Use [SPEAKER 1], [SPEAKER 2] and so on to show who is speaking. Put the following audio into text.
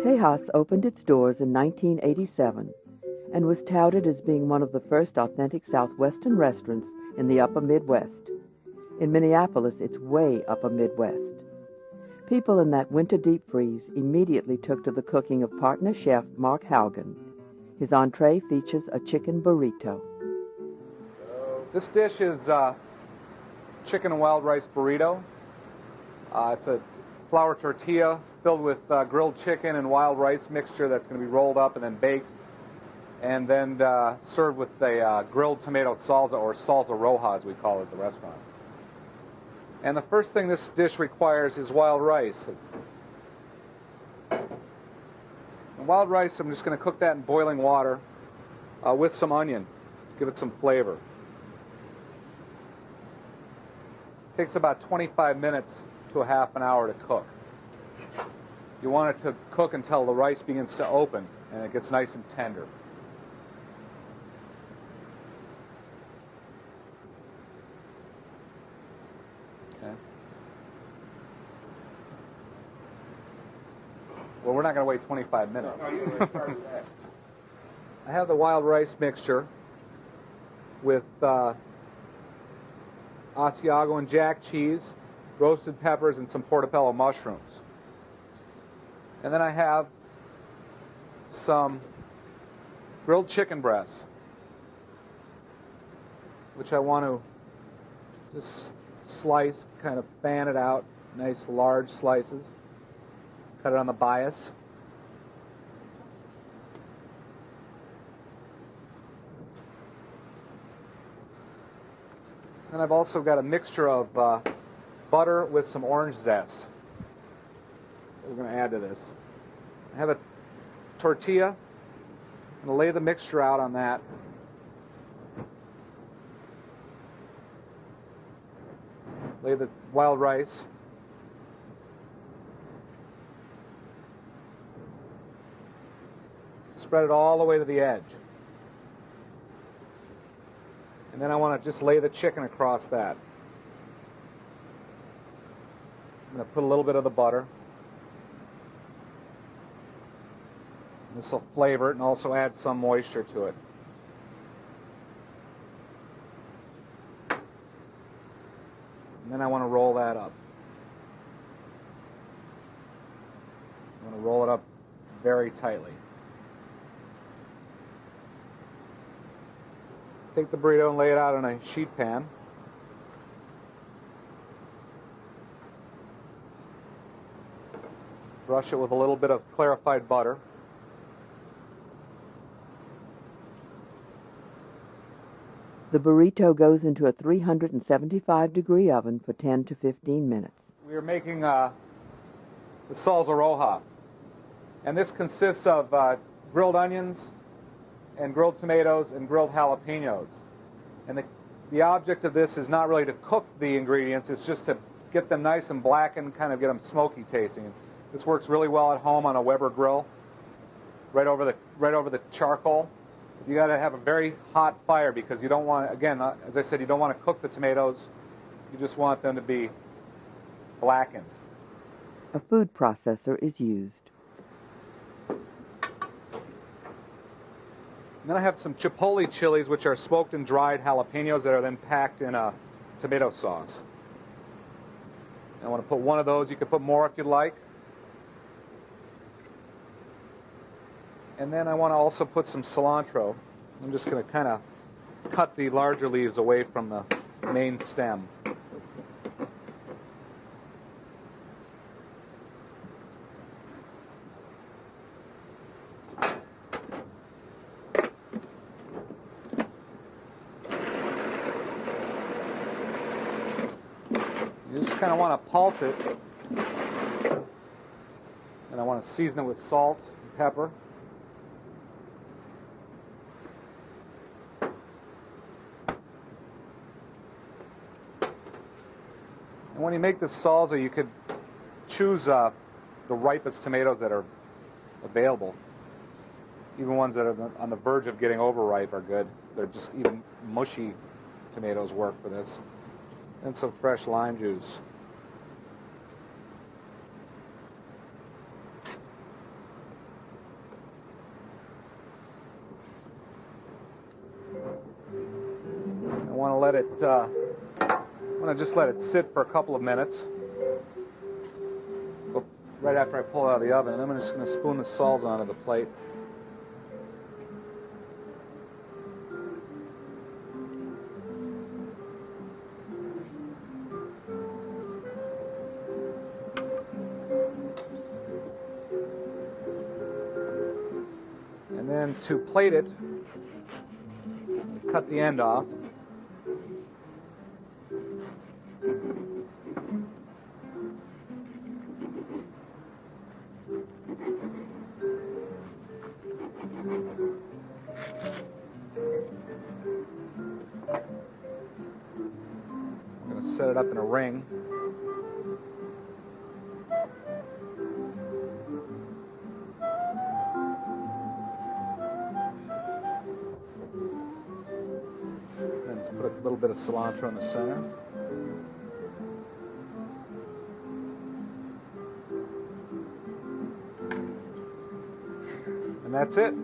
[SPEAKER 1] Tejas opened its doors in 1987 and was touted as being one of the first authentic Southwestern restaurants in the upper Midwest. In Minneapolis, it's way upper Midwest. People in that winter deep freeze immediately took to the cooking of partner chef Mark Haugen. His entree features a chicken burrito.
[SPEAKER 2] This dish is chicken and wild rice burrito. It's a flour tortilla filled with grilled chicken and wild rice mixture that's going to be rolled up and then baked, and then served with a grilled tomato salsa, or salsa roja as we call it at the restaurant. And the first thing this dish requires is wild rice. And wild rice, I'm just going to cook that in boiling water with some onion, give it some flavor. Takes about 25 minutes to a half an hour to cook. You want it to cook until the rice begins to open and it gets nice and tender. Okay. Well, we're not going to wait 25 minutes.
[SPEAKER 3] No, you already started that.
[SPEAKER 2] I have the wild rice mixture with Asiago and Jack cheese, roasted peppers, and some portobello mushrooms. And then I have some grilled chicken breasts, which I want to just slice, kind of fan it out, nice large slices. Cut it on the bias. And I've also got a mixture of butter with some orange zest that we're going to add to this. I have a tortilla. I'm going to lay the mixture out on that. Lay the wild rice. Spread it all the way to the edge. And then I want to just lay the chicken across that. I'm going to put a little bit of the butter. This will flavor it and also add some moisture to it. And then I want to roll that up. I want to roll it up very tightly. Take the burrito and lay it out in a sheet pan. Brush it with a little bit of clarified butter.
[SPEAKER 1] The burrito goes into a 375-degree oven for 10 to 15 minutes.
[SPEAKER 2] We are making the salsa roja. And this consists of grilled onions and grilled tomatoes and grilled jalapenos. And the object of this is not really to cook the ingredients, it's just to get them nice and blackened, kind of get them smoky tasting. This works really well at home on a Weber grill, right over the charcoal. You got to have a very hot fire because you don't want, again, as I said, you don't want to cook the tomatoes. You just want them to be blackened.
[SPEAKER 1] A food processor is used.
[SPEAKER 2] And then I have some chipotle chilies, which are smoked and dried jalapenos that are then packed in a tomato sauce. I want to put one of those. You could put more if you'd like. And then I want to also put some cilantro. I'm just going to kind of cut the larger leaves away from the main stem. You just kind of want to pulse it. And I want to season it with salt and pepper. And when you make this salsa, you could choose the ripest tomatoes that are available. Even ones that are on the verge of getting overripe are good. They're just even mushy tomatoes work for this. And some fresh lime juice. let it just let it sit for a couple of minutes right after I pull it out of the oven, and I'm just going to spoon the salsa onto the plate. And then to plate it, cut the end off. I'm going to set it up in a ring. Then let's put a little bit of cilantro in the center. And that's it.